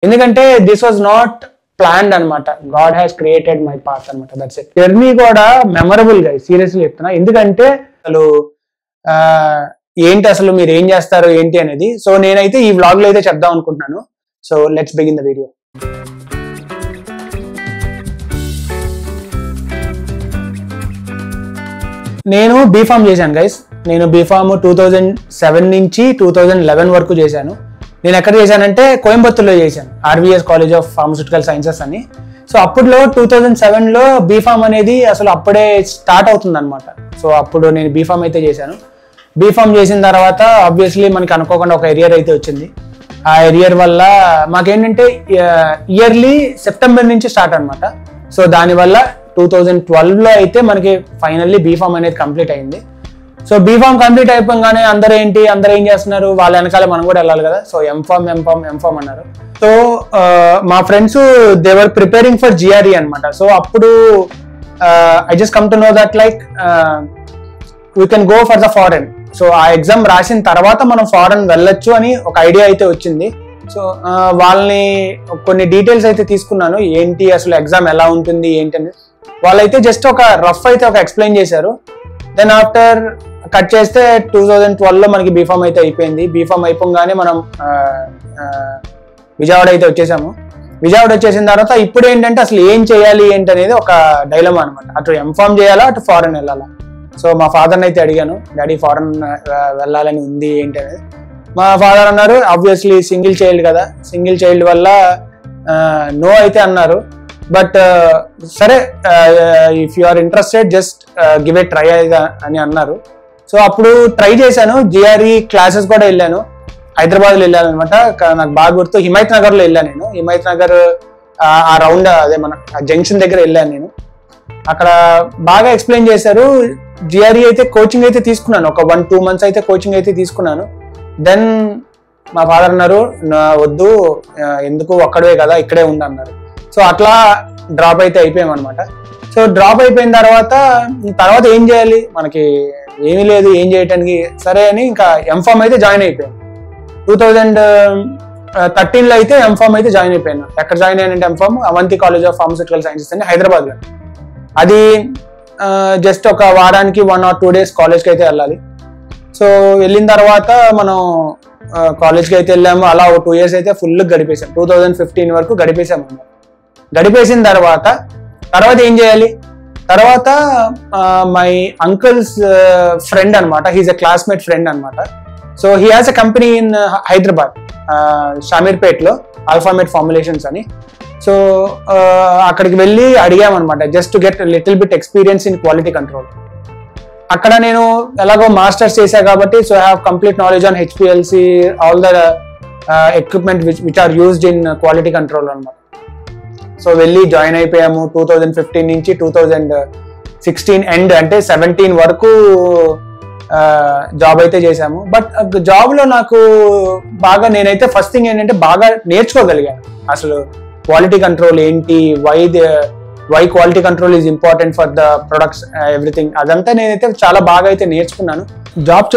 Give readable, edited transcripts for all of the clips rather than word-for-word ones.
ఎందుకంటే this was not planned అనమాట. God has created my path అనమాట. That's it. జర్నీ కూడా మెమరబుల్ గా సీరియస్లీ చెప్తున్నా. ఎందుకంటే అసలు ఏంటి అసలు మీరు ఏం చేస్తారు ఏంటి అనేది. సో నేనైతే ఈ వ్లాగ్ లో అయితే చెప్దాం అనుకుంటున్నాను. So let's begin the video. నేను బీఫామ్ చేశాను గైస్. నేను బీఫామ్ 2007 నుంచి 2011 వరకు చేశాను. నేను ఎక్కడ చేశానంటే కోయంబత్తూర్లో చేశాను, RVS college of pharmaceutical sciences అని. సో అప్పుడులో 2007లో బీఫామ్ అనేది అసలు అప్పుడే స్టార్ట్ అవుతుంది అనమాట. సో అప్పుడు నేను బీఫామ్ అయితే చేశాను. బీఫామ్ చేసిన తర్వాత ఆబ్వియస్లీ మనకి అనుకోకుండా ఒక ఎరియర్ అయితే వచ్చింది. ఆ ఎరియర్ వల్ల మాకేంటంటే ఇయర్లీ సెప్టెంబర్ నుంచి స్టార్ట్ అనమాట. సో దానివల్ల 2012లో అయితే మనకి ఫైనల్లీ బీఫామ్ అనేది కంప్లీట్ అయింది. సో బీఫామ్ కంప్లీట్ అయిపోగానే అందరూ ఏం చేస్తున్నారు, వాళ్ళ వెనకాల మనం కూడా వెళ్ళాలి కదా. సో ఎంఫామ్ అన్నారు. సో మా friends they were preparing for GRE అనమాట. సో అప్పుడు I just come to know that like we can go for the foreign. So ఆ ఎగ్జామ్ రాసిన తర్వాత మనం ఫారెన్ వెళ్ళొచ్చు అని ఒక ఐడియా అయితే వచ్చింది. సో వాళ్ళని కొన్ని డీటెయిల్స్ అయితే తీసుకున్నాను, ఏంటి అసలు ఎగ్జామ్ ఎలా ఉంటుంది ఏంటి అని. వాళ్ళైతే జస్ట్ ఒక రఫ్ అయితే ఒక ఎక్స్ప్లెయిన్ చేశారు. దెన్ ఆఫ్టర్ కట్ చేస్తే 2012లో మనకి బీఫామ్ అయితే అయిపోయింది. బీఫామ్ అయిపోగానే మనం విజయవాడ అయితే వచ్చేసాము. విజయవాడ వచ్చేసిన తర్వాత ఇప్పుడు ఏంటంటే అసలు ఏం చేయాలి ఏంటి అనేది ఒక డైలమా అనమాట. అటు ఎంఫామ్ చేయాలా అటు ఫారెన్ వెళ్ళాలా. సో మా ఫాదర్ని అయితే అడిగాను, డాడీ ఫారెన్ వెళ్ళాలని ఉంది ఏంటి అనేది. మా ఫాదర్ అన్నారు ఆబ్వియస్లీ సింగిల్ చైల్డ్ కదా, సింగిల్ చైల్డ్ వల్ల నో అయితే అన్నారు. బట్ సరే if you are interested just give a try అని అన్నారు. సో అప్పుడు ట్రై చేశాను. జిఆర్ఈ క్లాసెస్ కూడా వెళ్ళాను, హైదరాబాద్లో వెళ్ళాను అనమాట. నాకు బాగా గుర్తు హిమాయత్ నగర్లో వెళ్ళాను నేను. హిమాయత్ నగర్ ఆ రౌండ్ అదే మన జంక్షన్ దగ్గర వెళ్ళాను నేను. అక్కడ బాగా ఎక్స్ప్లెయిన్ చేశారు. జిఆర్ఈ అయితే కోచింగ్ అయితే తీసుకున్నాను, ఒక 1-2 months అయితే కోచింగ్ అయితే తీసుకున్నాను. దెన్ మా ఫాదర్ అన్నారు వద్దు, ఎందుకు ఒక్కడే కదా ఇక్కడే ఉంది అన్నారు. సో అట్లా డ్రాప్ అయితే అయిపోయాం అనమాట. సో డ్రాప్ అయిపోయిన తర్వాత ఏం చేయాలి, మనకి ఏమీ లేదు ఏం చేయటానికి. సరే అని ఇంకా ఎంఫామ్ అయితే జాయిన్ అయిపోయాను. 2013లో అయితే ఎంఫామ్ అయితే జాయిన్ అయిపోయాను. ఎక్కడ జాయిన్ అయ్యానంటే M Pharm Avanti college of pharmaceutical sciences అని హైదరాబాద్లో. అది జస్ట్ ఒక వారానికి 1 or 2 days కాలేజ్కి అయితే వెళ్ళాలి. సో వెళ్ళిన తర్వాత మనం కాలేజ్కి అయితే వెళ్ళాము. అలా ఒక 2 years అయితే ఫుల్ గడిపేసాం. 2015 వరకు గడిపేసాము. గడిపేసిన తర్వాత ఏం చేయాలి, తర్వాత మై అంకుల్స్ ఫ్రెండ్ అనమాట, హీస్ ఎ క్లాస్మేట్ ఫ్రెండ్ అనమాట. So he has a company in Hyderabad, షామీర్పేట్లో, ఆల్ఫామేట్ ఫార్ములేషన్స్ అని. సో అక్కడికి వెళ్ళి అడిగామన్నమాట just to get little bit experience in quality control. అక్కడ నేను ఎలాగో మాస్టర్స్ చేశా కాబట్టి so I have complete knowledge on HPLC, all the equipment which are used in quality control అనమాట. సో వెళ్ళి జాయిన్ అయిపోయాము. 2015 నుంచి 2016 ఎండ్ అంటే 17 వరకు జాబ్ అయితే చేశాము. బట్ జాబ్లో నాకు బాగా నేనైతే ఫస్ట్ థింగ్ ఏంటంటే బాగా నేర్చుకోగలిగాను అసలు క్వాలిటీ కంట్రోల్ ఏంటి, why quality control is important for the products, everything. అదంతా నేనైతే చాలా బాగా అయితే నేర్చుకున్నాను. జాబ్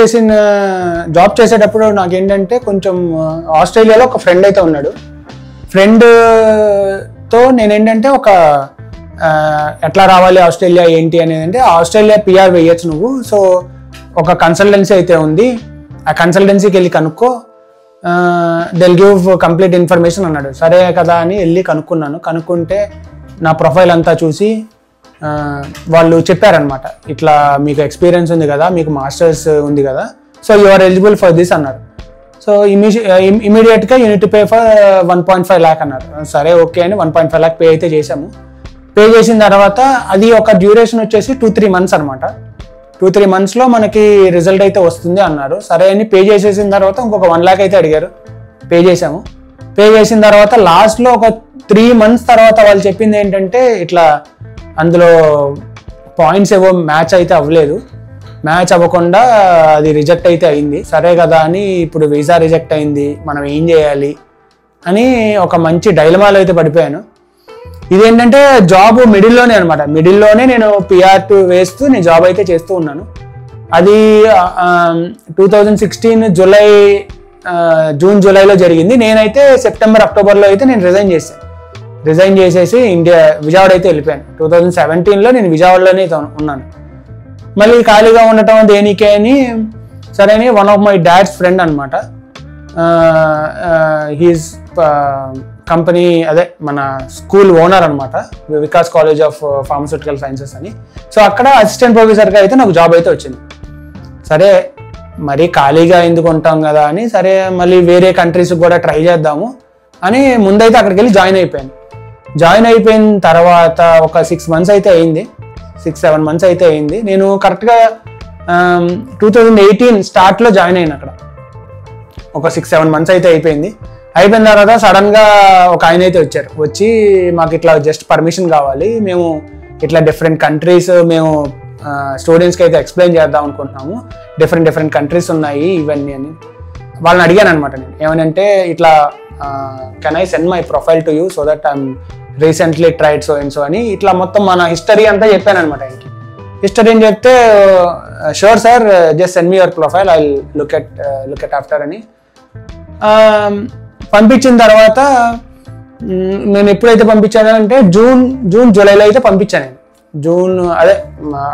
చేసేటప్పుడు నాకేంటంటే కొంచెం ఆస్ట్రేలియాలో ఒక ఫ్రెండ్ అయితే ఉన్నాడు. ఫ్రెండ్తో నేనేంటంటే ఒక ఎట్లా రావాలి ఆస్ట్రేలియా ఏంటి అనేది, అంటే ఆస్ట్రేలియా PR వేయచ్చు నువ్వు. సో ఒక కన్సల్టెన్సీ అయితే ఉంది, ఆ కన్సల్టెన్సీకి వెళ్ళి కనుక్కో, దెల్ గివ్ కంప్లీట్ ఇన్ఫర్మేషన్ అన్నాడు. సరే కదా అని వెళ్ళి కనుక్కుంటే నా ప్రొఫైల్ అంతా చూసి వాళ్ళు చెప్పారనమాట, ఇట్లా మీకు ఎక్స్పీరియన్స్ ఉంది కదా, మీకు మాస్టర్స్ ఉంది కదా, so you are eligible for this అన్నారు. సో ఇమీడియట్గా యూనిట్ పే ఫర్ 1.5 lakh అన్నారు. సరే ఓకే అని 1.5 lakh పే అయితే చేశాము. పే చేసిన తర్వాత అది ఒక డ్యూరేషన్ వచ్చేసి 2-3 months అనమాట. 2-3 monthsలో మనకి రిజల్ట్ అయితే వస్తుంది అన్నారు. సరే అని పే చేసేసిన తర్వాత ఇంకొక 1 lakh అయితే అడిగారు. పే చేసాము. పే చేసిన తర్వాత లాస్ట్లో ఒక 3 months తర్వాత వాళ్ళు చెప్పింది ఏంటంటే ఇట్లా అందులో పాయింట్స్ ఏవో మ్యాచ్ అయితే అవ్వలేదు, మ్యాచ్ అవ్వకుండా అది రిజెక్ట్ అయితే అయింది. సరే కదా అని ఇప్పుడు వీసా రిజెక్ట్ అయింది, మనం ఏం చేయాలి అని ఒక మంచి డైలమాలో అయితే పడిపోయాను. ఇదేంటంటే జాబ్ మిడిల్లోనే అనమాట, మిడిల్లోనే నేను PR2 వేస్తూ నేను జాబ్ అయితే చేస్తూ ఉన్నాను. అది 2016 జూలై జూన్ జూలైలో జరిగింది. నేనైతే సెప్టెంబర్ అక్టోబర్లో అయితే నేను రిజైన్ చేసేసి విజయవాడ అయితే వెళ్ళిపోయాను. 2017లో నేను విజయవాడలోనే ఉన్నాను. మళ్ళీ ఖాళీగా ఉండటం దేనికే అని సరే అని one of my dad's friend అనమాట, హీస్ కంపెనీ అదే మన స్కూల్ ఓనర్ అనమాట, Vikas college of pharmaceutical sciences అని. సో అక్కడ అసిస్టెంట్ ప్రొఫెసర్గా అయితే నాకు జాబ్ అయితే వచ్చింది. సరే మరీ ఖాళీగా ఎందుకు ఉంటాం కదా అని సరే మళ్ళీ వేరే కంట్రీస్కి కూడా ట్రై చేద్దాము అని ముందైతే అక్కడికి వెళ్ళి జాయిన్ అయిపోయిన తర్వాత ఒక 6 months అయితే అయింది, 6-7 months అయితే అయింది. నేను కరెక్ట్గా 2018 స్టార్ట్లో జాయిన్ అయిన అక్కడ. ఒక 6-7 months అయితే అయిపోయిన తర్వాత సడన్గా ఒక ఆయన అయితే వచ్చి మాకు ఇట్లా జస్ట్ పర్మిషన్ కావాలి, మేము ఇట్లా డిఫరెంట్ కంట్రీస్ మేము స్టూడెంట్స్కి అయితే ఎక్స్ప్లెయిన్ చేద్దాం అనుకుంటున్నాము, డిఫరెంట్ కంట్రీస్ ఉన్నాయి ఇవన్నీ అని. వాళ్ళని అడిగాను అనమాట నేను, ఏమనంటే ఇట్లా can I send my profile to you so that I'm recently tried so and so అని ఇట్లా మొత్తం మన హిస్టరీ అంతా చెప్పాను అనమాట ఆయనకి. హిస్టరీ అని చెప్తే sure sir just send me your profile, I look at after అని పంపించిన తర్వాత నేను ఎప్పుడైతే పంపించానంటే జూన్ జూలైలో అయితే పంపించాను నేను. జూన్ అదే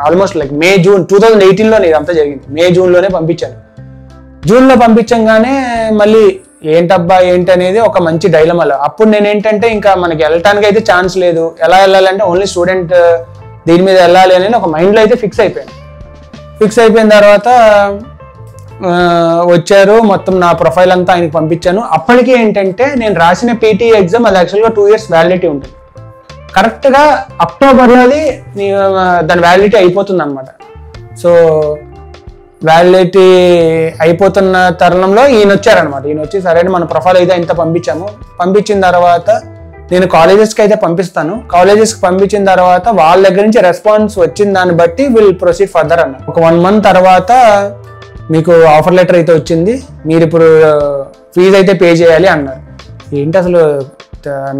ఆల్మోస్ట్ లైక్ మే జూన్ 2018లోనే ఇదంతా జరిగింది. మే జూన్లోనే పంపించాను. జూన్లో పంపించగానే మళ్ళీ ఏంటబ్బా ఏంటి అనేది ఒక మంచి డైలమాలో. అప్పుడు నేను ఏంటంటే ఇంకా మనకి వెళ్ళటానికి అయితే ఛాన్స్ లేదు, ఎలా వెళ్ళాలంటే ఓన్లీ స్టూడెంట్ దీని మీద వెళ్ళాలి అనేది ఒక మైండ్లో అయితే ఫిక్స్ అయిపోయిన తర్వాత వచ్చారు, మొత్తం నా ప్రొఫైల్ అంతా ఆయనకి పంపించాను. అప్పటికి ఏంటంటే నేను రాసిన పీటీ ఎగ్జామ్ అది యాక్చువల్గా 2 years వ్యాలిడిటీ ఉంటుంది. కరెక్ట్గా అక్టోబర్లోది దాని వ్యాలిడిటీ అయిపోతుంది అనమాట. సో వ్యాలిడిటీ అయిపోతున్న తరుణంలో ఈయన వచ్చి సరే మన ప్రొఫైల్ అయితే ఇంత పంపించిన తర్వాత నేను కాలేజెస్కి అయితే పంపిస్తాను, కాలేజెస్కి పంపించిన తర్వాత వాళ్ళ దగ్గర నుంచి రెస్పాన్స్ వచ్చిన దాన్ని బట్టి విల్ ప్రొసీడ్ ఫర్దర్ అన్న. ఒక 1 month తర్వాత మీకు ఆఫర్ లెటర్ అయితే వచ్చింది, మీరు ఇప్పుడు ఫీజు అయితే పే చేయాలి అన్నారు. ఏంటి అసలు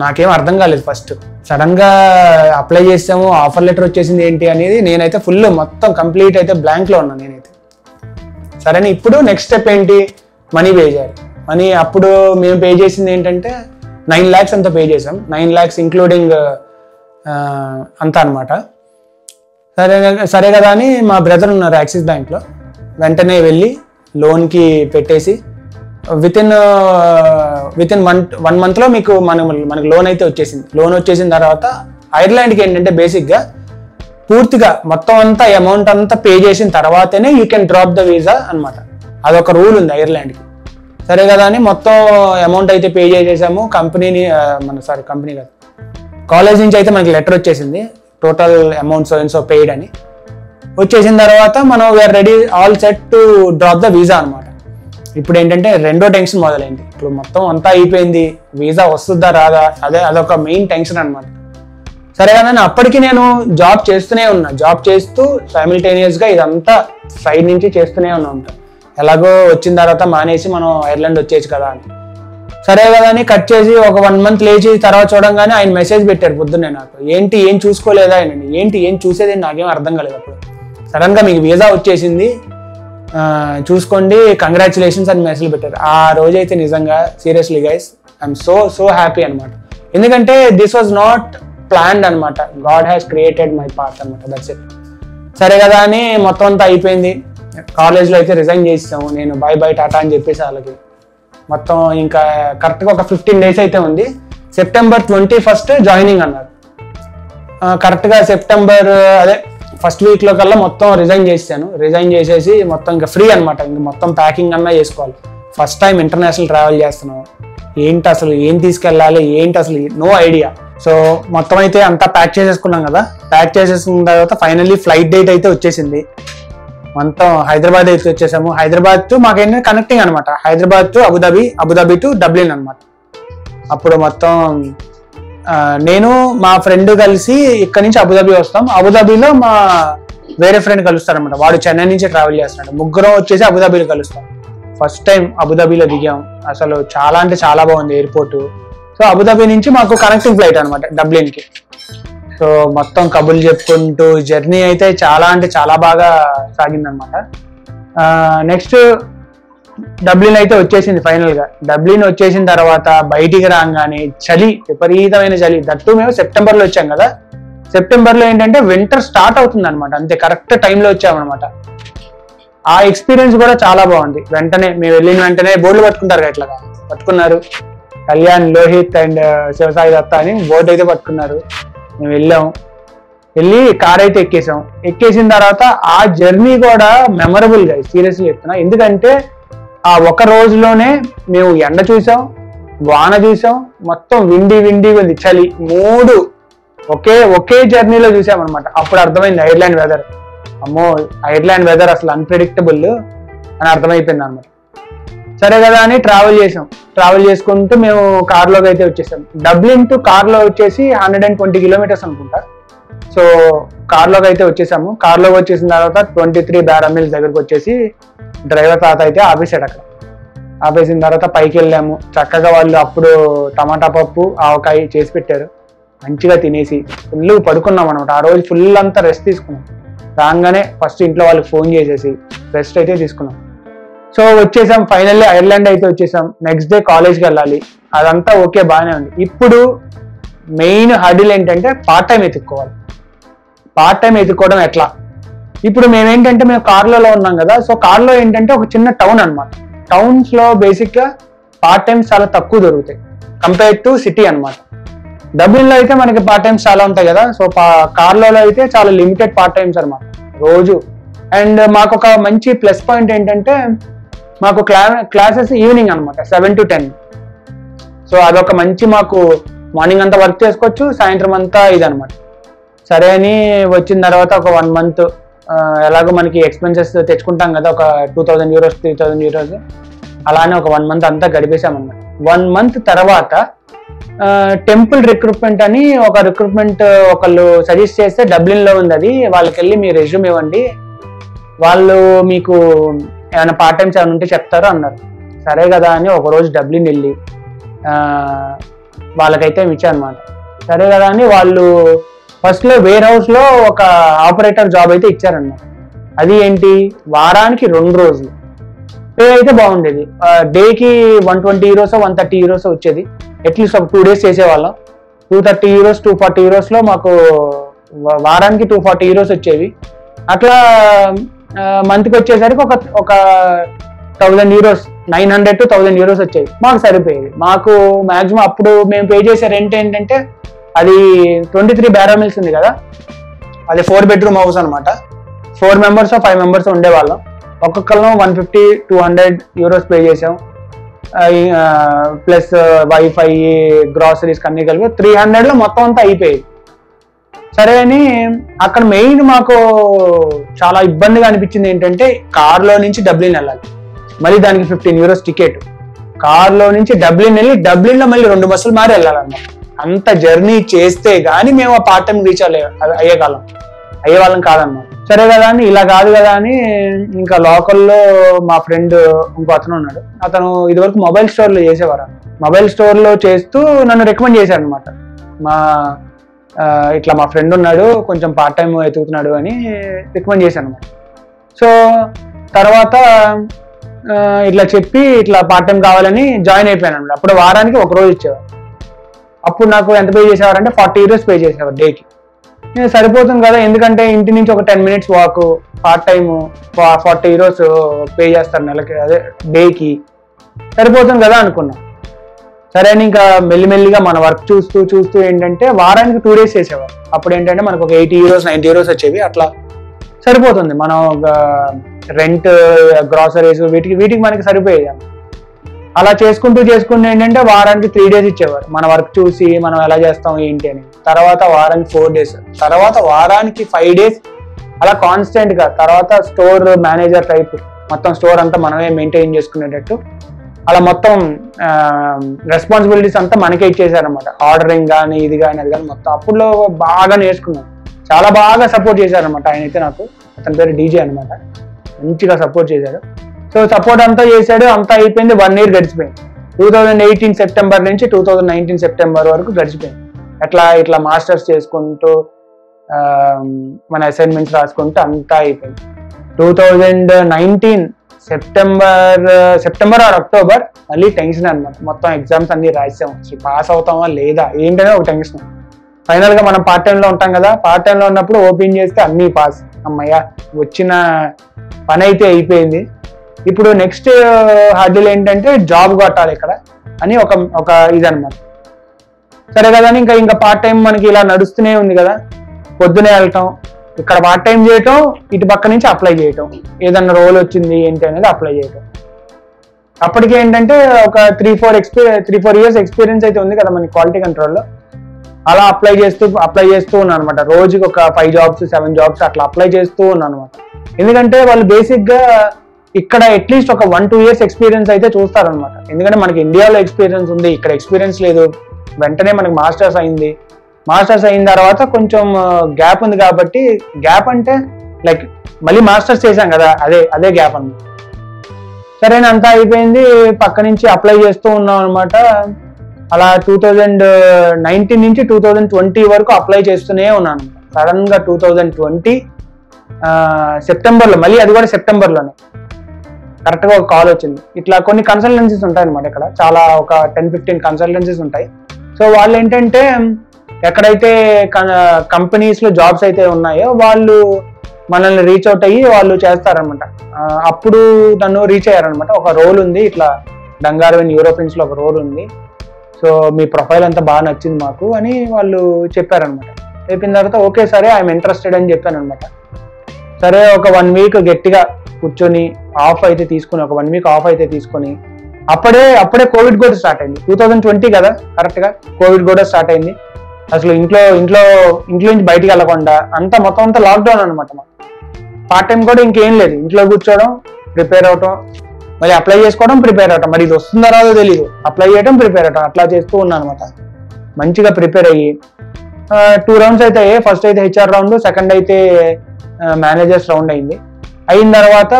నాకేం అర్థం కాలేదు. ఫస్ట్ సడన్గా అప్లై చేసాము, ఆఫర్ లెటర్ వచ్చేసింది ఏంటి అనేది నేనైతే ఫుల్ మొత్తం కంప్లీట్ అయితే బ్లాంక్లో ఉన్నాను నేనైతే. సరే ఇప్పుడు నెక్స్ట్ స్టెప్ ఏంటి, మనీ పే చేయాలి. మనీ అప్పుడు మేము పే చేసింది ఏంటంటే 9 lakhs అంతా పే చేసాం, 9 lakhs ఇంక్లూడింగ్ అంతా అనమాట. సరే కదా అని మా బ్రదర్ ఉన్నారు యాక్సిస్ బ్యాంక్లో, వెంటనే వెళ్ళి లోన్కి పెట్టేసి విత్ ఇన్ 1 monthలో మీకు మనకి లోన్ అయితే వచ్చేసింది. లోన్ వచ్చేసిన తర్వాత ఐర్లాండ్కి ఏంటంటే బేసిక్గా పూర్తిగా మొత్తం అంతా అమౌంట్ అంతా పే చేసిన తర్వాతనే you can drop the visa అనమాట. అదొక రూల్ ఉంది ఐర్లాండ్కి. సరే కదా అని మొత్తం అమౌంట్ అయితే పే చేసేసాము. కంపెనీ కాదు, కాలేజ్ నుంచి అయితే మనకి లెటర్ వచ్చేసింది, టోటల్ అమౌంట్ సో పెయిడ్ అని వచ్చేసిన తర్వాత మనం we're ready all set to drop the visa అనమాట. ఇప్పుడు ఏంటంటే రెండో టెన్షన్ మొదలైంది. ఇప్పుడు మొత్తం అంతా అయిపోయింది, వీసా వస్తుందా రాదా అదొక మెయిన్ టెన్షన్ అనమాట. సరే కానీ అప్పటికి నేను జాబ్ చేస్తూ సైమిల్టేనియస్గా ఇదంతా సైడ్ నుంచి చేస్తూనే ఉంటాను. ఎలాగో వచ్చిన తర్వాత మానేసి మనం ఐర్లాండ్ వచ్చేసి కదా అని. సరే కదా అని కట్ చేసి ఒక 1 month లేచి తర్వాత చూడంగానే ఆయన మెసేజ్ పెట్టారు పొద్దున్నే నాకు, ఏం చూసుకోలేదా ఆయన, ఏం చూసేది నాకేం అర్థం కాలేదు. అప్పుడు సడన్గా మీకు వీసా వచ్చేసింది చూసుకోండి, కంగ్రాచులేషన్స్ అని మెసేజ్ పెట్టారు. ఆ రోజైతే నిజంగా seriously guys I'm so happy అనమాట. ఎందుకంటే దిస్ వాజ్ నాట్ ప్లాన్డ్ అనమాట, God has created my path అనమాట, దట్స్ ఇట్. సరే కదా అని మొత్తం అంతా అయిపోయింది. కాలేజ్లో అయితే రిజైన్ చేసాము, నేను బై టాటా అని చెప్పేసి వాళ్ళకి. మొత్తం ఇంకా కరెక్ట్గా ఒక 15 days అయితే ఉంది. September 21st జాయినింగ్ అన్నారు. కరెక్ట్గా సెప్టెంబర్ ఫస్ట్ వీక్లో కల్లా మొత్తం రిజైన్ చేసేసి మొత్తం ఇంకా ఫ్రీ అనమాట. ఇంక మొత్తం ప్యాకింగ్ అన్నా చేసుకోవాలి. ఫస్ట్ టైం ఇంటర్నేషనల్ ట్రావెల్ చేస్తున్నాం, ఏంటి అసలు ఏం తీసుకెళ్ళాలి ఏంటి అసలు నో ఐడియా. సో మొత్తం అయితే అంతా ప్యాక్ చేసేసుకున్నాం కదా. ప్యాక్ చేసేసుకున్న తర్వాత ఫైనల్లీ ఫ్లైట్ డేట్ అయితే వచ్చేసింది. మొత్తం హైదరాబాద్ అయితే వచ్చేసాము. హైదరాబాద్ టు మాకేంటంటే కనెక్టింగ్ అనమాట, Hyderabad to Abu Dhabi to Dublin అనమాట. అప్పుడు మొత్తం నేను మా ఫ్రెండ్ కలిసి ఇక్కడ నుంచి అబుదాబి వస్తాం. అబుదాబిలో మా వేరే ఫ్రెండ్ కలుస్తారనమాట, వాడు చెన్నై నుంచి ట్రావెల్ చేస్తున్నాడు. ముగ్గురం వచ్చేసి అబుదాబిలో కలుస్తాం. ఫస్ట్ టైం అబుదాబిలో దిగాం. అసలు చాలా అంటే చాలా బాగుంది ఎయిర్పోర్ట్. సో అబుదాబి నుంచి మాకు కనెక్టింగ్ ఫ్లైట్ అనమాట డబ్లిన్కి. సో మొత్తం కబుర్లు చెప్పుకుంటూ జర్నీ అయితే చాలా అంటే చాలా బాగా సాగిందనమాట. నెక్స్ట్ డబ్లిన్ అయితే వచ్చేసింది ఫైనల్ గా. డబ్లిన్ వచ్చేసిన తర్వాత బయటికి రాగానే చలి, విపరీతమైన చలి. దట్టు మేము సెప్టెంబర్ లో వచ్చాం కదా, సెప్టెంబర్ లో ఏంటంటే వింటర్ స్టార్ట్ అవుతుంది అనమాట, అంతే కరెక్ట్ టైంలో వచ్చామన్నమాట. ఆ ఎక్స్పీరియన్స్ కూడా చాలా బాగుంది. వెంటనే మేము వెళ్ళిన వెంటనే బోర్డులు పట్టుకుంటారు ఇట్లా పట్టుకున్నారు, కళ్యాణ్, లోహిత్ అండ్ శివసాయి దత్త అని బోర్డు అయితే పట్టుకున్నారు. మేము వెళ్ళి కార్ అయితే ఎక్కేసిన తర్వాత ఆ జర్నీ కూడా మెమరబుల్ గా సీరియస్లీ చెప్తున్నా. ఎందుకంటే ఆ ఒక రోజులోనే మేము ఎండ చూసాం, వాన చూసాం, మొత్తం విండి ఉంది, చలి, మూడు ఒకే జర్నీలో చూసామన్నమాట. అప్పుడు అర్థమైంది ఐర్లాండ్ వెదర్, అమ్మో ఐర్లాండ్ వెదర్ అసలు అన్ప్రెడిక్టబుల్ అని అర్థమైపోయింది అనమాట. సరే కదా అని ట్రావెల్ చేసుకుంటూ మేము కార్లోకి అయితే వచ్చేసాం. డబ్లిన్ టు కార్లో వచ్చేసి 120 కిలోమీటర్స్ అనుకుంటా. సో కార్లోకి అయితే వచ్చేసాము. కార్లోకి వచ్చేసిన తర్వాత 23 బారల్ మిల్స్ దగ్గరకు వచ్చేసి డ్రైవర్ తాత అయితే ఆపేసాడు. అక్కడ ఆపేసిన తర్వాత పైకి వెళ్ళాము. చక్కగా వాళ్ళు అప్పుడు టమాటా పప్పు, ఆవకాయ చేసి పెట్టారు. మంచిగా తినేసి ఫుల్ పడుకున్నాం అనమాట. ఆ రోజు ఫుల్ అంతా రెస్ట్ తీసుకున్నాం. రాగానే ఫస్ట్ ఇంట్లో వాళ్ళకి ఫోన్ చేసేసి రెస్ట్ అయితే తీసుకున్నాం. సో వచ్చేసాం, ఫైనల్లీ ఐర్లాండ్ అయితే వచ్చేసాం. నెక్స్ట్ డే కాలేజ్కి వెళ్ళాలి. అదంతా ఓకే, బాగానే ఉంది. ఇప్పుడు మెయిన్ హర్డిల్ ఏంటంటే పార్ట్ టైం ఎత్తుక్కోవాలి. పార్ట్ టైం ఎత్తుక్కోవడం ఎట్లా? ఇప్పుడు మేమేంటంటే మేము కార్లలో ఉన్నాం కదా, సో కార్లో ఏంటంటే ఒక చిన్న టౌన్ అనమాట. టౌన్స్ లో బేసిక్ గా పార్ట్ టైమ్స్ చాలా తక్కువ దొరుకుతాయి కంపేర్ టు సిటీ అనమాట. డబ్లిన్ లో అయితే మనకి పార్ట్ టైమ్స్ చాలా ఉంటాయి కదా, సో కార్లో అయితే చాలా లిమిటెడ్ పార్ట్ టైమ్స్ అనమాట రోజు. అండ్ మాకు ఒక మంచి ప్లస్ పాయింట్ ఏంటంటే మాకు క్లాసెస్ ఈవినింగ్ అనమాట, 7 to 10. సో అదొక మంచి, మాకు మార్నింగ్ అంతా వర్క్ చేసుకోవచ్చు, సాయంత్రం అంతా ఇదనమాట. సరే అని వచ్చిన తర్వాత ఒక 1 month ఎలాగో మనకి ఎక్స్పెన్సెస్ తెచ్చుకుంటాం కదా, ఒక 2000 euros 3000 euros, అలానే ఒక 1 month అంతా గడిపేశామన్నమాట. 1 month తర్వాత టెంపుల్ రిక్రూట్మెంట్ అని ఒక రిక్రూట్మెంట్ ఒకళ్ళు సజెస్ట్ చేస్తే డబ్లిన్ లో ఉంది అది, వాళ్ళకి వెళ్ళి మీ రెజ్యూమ్ ఇవ్వండి, వాళ్ళు మీకు ఏమైనా పార్ట్ టైమ్స్ ఏమైనా ఉంటే చెప్తారు అన్నారు. సరే కదా అని ఒకరోజు డబ్లిన్ వెళ్ళి వాళ్ళకైతే ఇచ్చాను అనమాట. సరే కదా అని వాళ్ళు ఫస్ట్ లో వేర్ హౌస్ లో ఒక ఆపరేటర్ జాబ్ అయితే ఇచ్చారన్నమాట. అది ఏంటి, వారానికి 2 రోజులు పే అయితే బాగుండేది. డేకి 120 euros 130 euros వచ్చేది. అట్లీస్ట్ ఒక 2 days చేసేవాళ్ళం. 230 euros 240 euros లో మాకు వారానికి 240 euros వచ్చేవి. అట్లా మంత్కి వచ్చేసరికి ఒక 1000 euros 900 to 1000 euros వచ్చేవి. మాకు సరిపోయేది. మాకు మాక్సిమం అప్పుడు మేము పే చేసే రెంట్ ఏంటంటే అది 23 బారల్ మిల్స్ ఉంది కదా, అది 4 bedroom హౌస్ అనమాట. 4 members 5 members ఉండేవాళ్ళం. ఒక్కొక్కళ్ళం 150-200 euros పే చేసాం. ప్లస్ వైఫై, గ్రాసరీస్ అన్ని కలిపి 300 లో మొత్తం అంతా అయిపోయేది. సరే అని అక్కడ మెయిన్ మాకు చాలా ఇబ్బందిగా అనిపించింది ఏంటంటే కార్లో నుంచి డబ్లిన్ వెళ్ళాలి, మళ్ళీ దానికి 15 euros టికెట్. కార్లో నుంచి డబ్లిన్ వెళ్ళి డబ్లిన్ లో మళ్ళీ 2 బస్సులు మారి వెళ్ళాలన్నమాట. అంత జర్నీ చేస్తే గానీ మేము ఆ పార్ట్ టైం రీచ్ అయ్యేవాళ్ళం కాదన్నమాట. సరే కదా అని, ఇలా కాదు కదా అని ఇంకా లోకల్లో మా ఫ్రెండ్ ఇంకో అతను ఉన్నాడు. అతను ఇదివరకు మొబైల్ స్టోర్ లో చేసేవారు. మొబైల్ స్టోర్ లో చేస్తూ నన్ను రికమెండ్ చేశాడు అనమాట. ఇట్లా మా ఫ్రెండ్ ఉన్నాడు, కొంచెం పార్ట్ టైం ఎతుకుతున్నాడు అని రికమెండ్ చేశాను అనమాట. సో తర్వాత ఇట్లా చెప్పి ఇట్లా పార్ట్ టైం కావాలని జాయిన్ అయిపోయాను అనమాట. అప్పుడు వారానికి 1 రోజు ఇచ్చేవారు. అప్పుడు నాకు ఎంత పే చేసేవారంటే 40 euros పే చేసేవారు డేకి. సరిపోతుంది కదా, ఎందుకంటే ఇంటి నుంచి ఒక 10 minutes walk, part time 40 euros pay చేస్తారు నెలకి, అదే డేకి, సరిపోతుంది కదా అనుకున్నా. సరే అని ఇంకా మెల్లిమెల్లిగా మన వర్క్ చూస్తూ ఏంటంటే వారానికి 2 days చేసేవారు. అప్పుడు ఏంటంటే మనకు ఒక 80 euros 90 euros వచ్చేవి. అట్లా సరిపోతుంది, మనం రెంట్, గ్రాసరీస్ వీటికి మనకి సరిపోయేది. అలా చేసుకుంటూ ఏంటంటే వారానికి 3 days ఇచ్చేవారు, మన వర్క్ చూసి మనం ఎలా చేస్తాం ఏంటి అని. తర్వాత వారానికి 4 days, తర్వాత వారానికి 5 days, అలా కాన్స్టెంట్ గా. తర్వాత స్టోర్ మేనేజర్ టైప్, మొత్తం స్టోర్ అంతా మనమే మెయింటైన్ చేసుకునేటట్టు అలా మొత్తం రెస్పాన్సిబిలిటీస్ అంతా మనకే ఇచ్చేసారనమాట. ఆర్డరింగ్ కానీ ఇది కానీ అది కానీ మొత్తం అప్పుడులో బాగా నేర్చుకున్నాను. చాలా బాగా సపోర్ట్ చేశారనమాట ఆయన అయితే నాకు. అతని పేరు డీజే అనమాట. మంచిగా సపోర్ట్ చేశాడు. సో సపోర్ట్ అంతా చేశాడు, అంతా అయిపోయింది. 1 year గడిచిపోయింది. 2018 సెప్టెంబర్ నుంచి 2019 సెప్టెంబర్ వరకు గడిచిపోయింది. ఇట్లా మాస్టర్స్ చేసుకుంటూ మన అసైన్మెంట్స్ రాసుకుంటూ అంతా అయిపోయింది. 2019 సెప్టెంబర్ ఆర్ అక్టోబర్ మళ్ళీ టెన్షన్ అనమాట. మొత్తం ఎగ్జామ్స్ అన్ని రాసాం, అసలు పాస్ అవుతామా లేదా ఏంటనే ఒక టెన్షన్. ఫైనల్ గా మనం పార్ట్ టైంలో ఉంటాం కదా, పార్ట్ టైంలో ఉన్నప్పుడు ఓపెన్ చేస్తే అన్ని పాస్. అమ్మయ్య, వచ్చిన పని అయితే అయిపోయింది. ఇప్పుడు నెక్స్ట్ హార్డిల్ ఏంటంటే జాబ్ కొట్టాలి ఇక్కడ అని ఒక ఇదనమాట. సరే కదా అని ఇంకా పార్ట్ టైం మనకి ఇలా నడుస్తూనే ఉంది కదా. పొద్దునే వెళ్ళటం, ఇక్కడ పార్ట్ టైం చేయటం, ఇటు పక్క నుంచి అప్లై చేయటం, ఏదన్నా రోల్ వచ్చింది ఏంటి అనేది అప్లై చేయటం. అప్పటికి ఏంటంటే ఒక 3-4 ఇయర్స్ ఎక్స్పీరియన్స్ అయితే ఉంది కదా మనకి క్వాలిటీ కంట్రోల్లో. అలా అప్లై చేస్తూ ఉన్నాను అనమాట. రోజుకి ఒక 5 jobs 7 jobs అట్లా అప్లై చేస్తూ ఉన్నాను అనమాట. ఎందుకంటే వాళ్ళు బేసిక్గా ఇక్కడ అట్లీస్ట్ ఒక 1-2 years ఎక్స్పీరియన్స్ అయితే చూస్తారనమాట. ఎందుకంటే మనకి ఇండియాలో ఎక్స్పీరియన్స్ ఉంది, ఇక్కడ ఎక్స్పీరియన్స్ లేదు. వెంటనే మనకి మాస్టర్స్ అయిన తర్వాత కొంచెం గ్యాప్ ఉంది కాబట్టి, గ్యాప్ అంటే లైక్ మళ్ళీ మాస్టర్స్ చేశాం కదా, అదే గ్యాప్ అన్నమాట. సరే అంతా అయిపోయింది, పక్క నుంచి అప్లై చేస్తూ ఉన్నాం అనమాట. అలా 2019 నుంచి 2020 వరకు అప్లై చేస్తూనే ఉన్నాను. సడన్ గా 2020 సెప్టెంబర్లో, మళ్ళీ అది కూడా సెప్టెంబర్లోనే కరెక్ట్గా ఒక కాల్ వచ్చింది. ఇట్లా కొన్ని కన్సల్టెన్సీస్ ఉంటాయి అనమాట ఇక్కడ, చాలా ఒక 10-15 కన్సల్టెన్సీస్ ఉంటాయి. సో వాళ్ళు ఏంటంటే ఎక్కడైతే కంపెనీస్లో జాబ్స్ అయితే ఉన్నాయో వాళ్ళు మనల్ని రీచ్ అవుట్ అయ్యి వాళ్ళు చేస్తారనమాట. అప్పుడు నన్ను రీచ్ అయ్యారనమాట. ఒక రోల్ ఉంది ఇట్లా డంగార్విన్ యూరోపియన్స్లో ఒక రోల్ ఉంది, సో మీ ప్రొఫైల్ అంతా బాగా నచ్చింది మాకు అని వాళ్ళు చెప్పారనమాట. చెప్పిన తర్వాత ఓకే సరే ఐఎమ్ ఇంట్రెస్టెడ్ అని చెప్పాను అనమాట. సరే ఒక 1 week గట్టిగా కూర్చొని ఆఫ్ అయితే తీసుకుని, ఒక 1 week ఆఫ్ అయితే తీసుకొని, అప్పుడే కోవిడ్ కూడా స్టార్ట్ అయింది. 2020 కదా కరెక్ట్గా కోవిడ్ కూడా స్టార్ట్ అయింది. అసలు ఇంట్లో నుంచి బయటికి వెళ్ళకుండా మొత్తం అంతా లాక్డౌన్ అనమాట. పార్ట్ టైం కూడా ఇంకేం లేదు, ఇంట్లో కూర్చోవడం, ప్రిపేర్ అవటం, మళ్ళీ అప్లై చేసుకోవడం, ప్రిపేర్ అవటం. మరి ఇది వస్తుందో రాదో తెలియదు, అప్లై చేయడం, ప్రిపేర్ అవటం, అట్లా చేస్తూ ఉన్నాను అనమాట. మంచిగా ప్రిపేర్ అయ్యి 2 rounds అయితే అయ్యాయి. ఫస్ట్ అయితే HR రౌండ్, సెకండ్ అయితే మేనేజర్స్ రౌండ్ అయింది. అయిన తర్వాత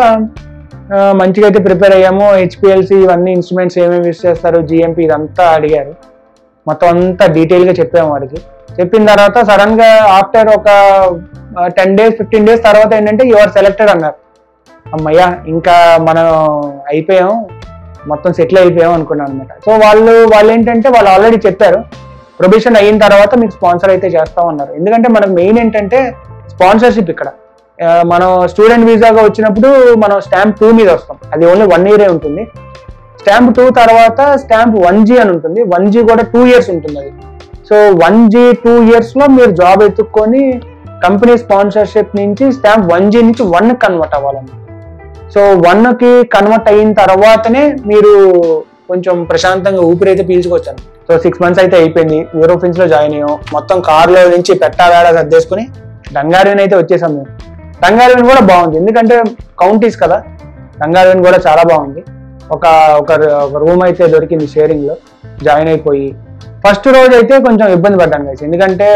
మంచిగా అయితే ప్రిపేర్ అయ్యాము. HPLC ఇవన్నీ ఇన్స్ట్రుమెంట్స్ ఏమేమి యూస్ చేస్తారు, GMP ఇదంతా అడిగారు. మొత్తం అంతా డీటెయిల్గా చెప్పాము వాడికి. చెప్పిన తర్వాత సడన్ గా ఆఫ్టర్ ఒక 10 days 15 days తర్వాత ఏంటంటే యు ఆర్ సెలెక్టెడ్ అన్నారు. అమ్మయ్య, ఇంకా మనం అయిపోయాం, మొత్తం సెటిల్ అయిపోయాం అనుకున్నాను అనమాట. సో వాళ్ళు ఏంటంటే వాళ్ళు ఆల్రెడీ చెప్పారు ప్రొబేషన్ అయిన తర్వాత మీకు స్పాన్సర్ అయితే చేస్తామన్నారు. ఎందుకంటే మనకు మెయిన్ ఏంటంటే స్పాన్సర్షిప్. ఇక్కడ మనం స్టూడెంట్ వీసాగా వచ్చినప్పుడు మనం స్టాంప్ 2 మీద వస్తాం, అది ఓన్లీ 1 year ఉంటుంది. స్టాంప్ 2 తర్వాత స్టాంప్ 1G అని ఉంటుంది, 1G కూడా 2 years ఉంటుంది అది. సో 1G 2 years లో మీరు జాబ్ ఎత్తుక్కొని కంపెనీ స్పాన్సర్షిప్ నుంచి స్టాంప్ 1G నుంచి 1 కన్వర్ట్ అవ్వాలన్నమాట. సో 1కి కన్వర్ట్ అయిన తర్వాతనే మీరు కొంచెం ప్రశాంతంగా ఊపిరైతే పీల్చుకోవచ్చాను. సో 6 months అయితే అయిపోయింది. యూరోపియన్స్ లో జాయిన్ అయ్యాం. మొత్తం కార్లో నుంచి పెట్టావేడ సర్దేసుకుని డంగార్విన్ అయితే వచ్చేసాం మేము. డంగార్విన్ కూడా బాగుంది, ఎందుకంటే కౌంటీస్ కదా. డంగార్విన్ కూడా చాలా బాగుంది. ఒక రూమ్ అయితే దొరికింది షేరింగ్ లో, జాయిన్ అయిపోయి ఫస్ట్ రోజు అయితే కొంచెం ఇబ్బంది పడ్డాను గైస్. ఎందుకంటే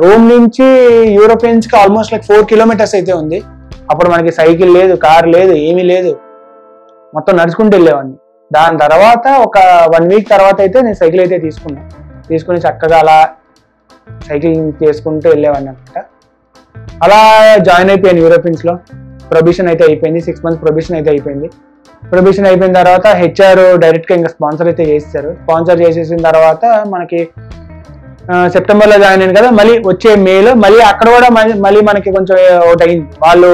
రూమ్ నుంచి యూరోపియన్స్ కి ఆల్మోస్ట్ లైక్ 4 kilometers అయితే ఉంది. అప్పుడు మనకి సైకిల్ లేదు, కార్ లేదు, ఏమీ లేదు, మొత్తం నడుచుకుంటూ వెళ్ళేవాడిని. దాని తర్వాత ఒక 1 week తర్వాత అయితే నేను సైకిల్ అయితే తీసుకుని చక్కగా అలా సైక్లింగ్ చేసుకుంటూ వెళ్ళేవాడిని అనమాట. అలా జాయిన్ అయిపోయాను యూరోపియన్స్ లో. ప్రొబేషన్ అయితే అయిపోయింది, 6 months ప్రొబేషన్ అయితే అయిపోయింది. ప్రొబేషన్ అయిపోయిన తర్వాత HR డైరెక్ట్ గా ఇంకా స్పాన్సర్ అయితే చేస్తారు. స్పాన్సర్ చేసేసిన తర్వాత మనకి సెప్టెంబర్లో జాయిన్ అయింది కదా, మళ్ళీ వచ్చే మేలో మళ్ళీ అక్కడ కూడా మళ్ళీ మనకి కొంచెం ఒకటి అయింది. వాళ్ళు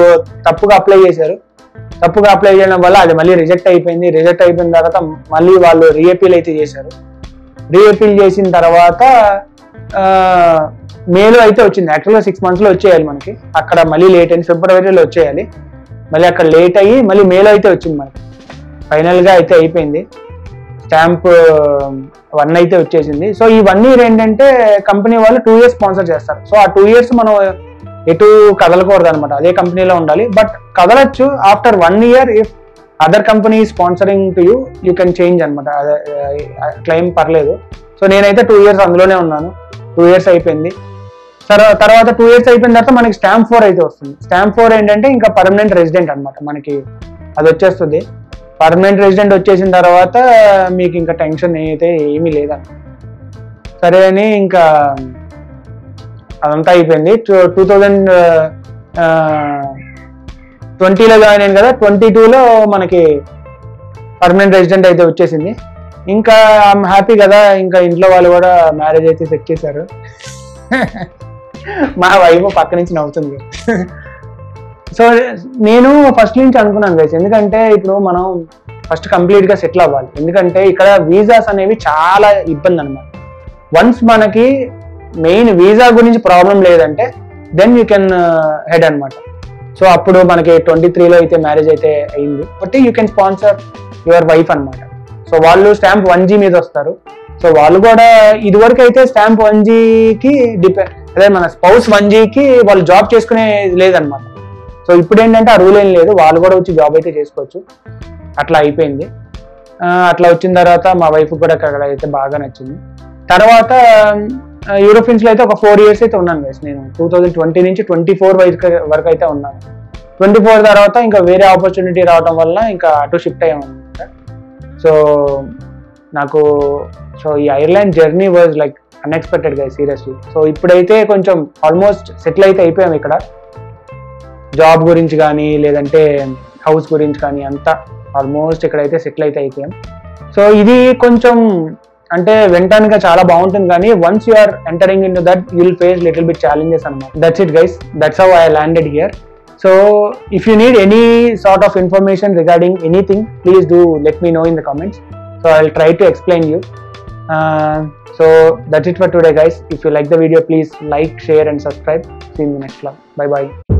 తప్పుగా అప్లై చేశారు. తప్పుగా అప్లై చేయడం వల్ల అది మళ్ళీ రిజెక్ట్ అయిపోయింది. రిజెక్ట్ అయిపోయిన తర్వాత మళ్ళీ వాళ్ళు రీఅపీల్ అయితే చేశారు. రీఅపీల్ చేసిన తర్వాత మేలో అయితే వచ్చింది. యాక్చువల్గా 6 months లో వచ్చేయాలి మనకి, అక్కడ మళ్ళీ లేట్ అయింది. ఫిబ్రవరిలో వచ్చేయాలి, మళ్ళీ అక్కడ లేట్ అయ్యి మళ్ళీ మేలో అయితే వచ్చింది మనకి. ఫైనల్ గా అయితే అయిపోయింది. స్టాంప్ 1 అయితే వచ్చేసింది. సో ఈ 1 year ఏంటంటే కంపెనీ వాళ్ళు 2 years స్పాన్సర్ చేస్తారు. సో ఆ 2 years మనం ఎటు కదలకూడదు అనమాట, అదే కంపెనీలో ఉండాలి. బట్ కదలచ్చు after 1 year if other company sponsoring to you can change అనమాట, క్లెయిమ్ పర్లేదు. సో నేనైతే 2 years అందులోనే ఉన్నాను. 2 years అయిపోయింది. తర్వాత 2 years అయిపోయిన తర్వాత మనకి స్టాంప్ 4 అయితే వస్తుంది. స్టాంప్ 4 ఏంటంటే ఇంకా పర్మనెంట్ రెసిడెంట్ అనమాట, మనకి అది వచ్చేస్తుంది. పర్మనెంట్ రెసిడెంట్ వచ్చేసిన తర్వాత మీకు ఇంకా టెన్షన్ అయితే ఏమీ లేదన్నమాట. సరే అని ఇంకా అదంతా అయిపోయింది. 20లో జాయిన్ అయ్యాను కదా, 22లో మనకి పర్మనెంట్ రెసిడెంట్ అయితే వచ్చేసింది. ఇంకా ఐఎమ్ హ్యాపీ కదా, ఇంకా ఇంట్లో వాళ్ళు కూడా మ్యారేజ్ అయితే సెట్ చేశారు. మా వైఫ్ పక్క నుంచి నవ్వుతుంది. సో నేను ఫస్ట్ నుంచి అనుకున్నాను గైస్, ఎందుకంటే ఇప్పుడు మనం ఫస్ట్ కంప్లీట్గా సెటిల్ అవ్వాలి. ఎందుకంటే ఇక్కడ వీసాస్ అనేవి చాలా ఇబ్బంది అనమాట. వన్స్ మనకి మెయిన్ వీసా గురించి ప్రాబ్లం లేదంటే దెన్ యూ కెన్ హెడ్ అనమాట. సో అప్పుడు మనకి 23లో అయితే మ్యారేజ్ అయితే అయింది కాబట్టి you can sponsor your wife అనమాట. సో వాళ్ళు స్టాంప్ 1G మీద వస్తారు. సో వాళ్ళు కూడా ఇదివరకు అయితే స్టాంప్ 1Gకి అదే మన స్పౌస్ 1Gకి వాళ్ళు జాబ్ చేసుకునే లేదనమాట. సో ఇప్పుడు ఏంటంటే ఆ రూల్ ఏం లేదు, వాళ్ళు కూడా వచ్చి జాబ్ అయితే చేసుకోవచ్చు. అట్లా అయిపోయింది. అట్లా వచ్చిన తర్వాత మా వైఫ్ కూడా అక్కడ అయితే బాగా నచ్చింది. తర్వాత యూరోపియన్స్లో అయితే ఒక 4 years అయితే ఉన్నాను గైస్. నేను 2020 నుంచి 24 వరకు అయితే ఉన్నాను. 24 తర్వాత ఇంకా వేరే ఆపర్చునిటీ రావడం వల్ల ఇంకా అటు షిఫ్ట్ అయ్యామన్నమాట. సో నాకు ఈ Ireland journey was like unexpected guys, seriously. So ఇప్పుడైతే కొంచెం ఆల్మోస్ట్ సెటిల్ అయితే అయిపోయాం ఇక్కడ. జాబ్ గురించి కానీ లేదంటే హౌస్ గురించి కానీ అంతా ఆల్మోస్ట్ ఇక్కడైతే సెటిల్ అయితే అయిపోయాం. సో ఇది కొంచెం అంటే వినటానికి చాలా బాగుంటుంది కానీ once you are entering in to that you will face little bit challenges అనమాట. That's it guys, that's how I landed here. So if you need any sort of information regarding anything, please do let me know in the comments. So I will try to explain you. So that's it for today guys. If you like the video, please like, share and subscribe. See you in the next vlog. Bye bye.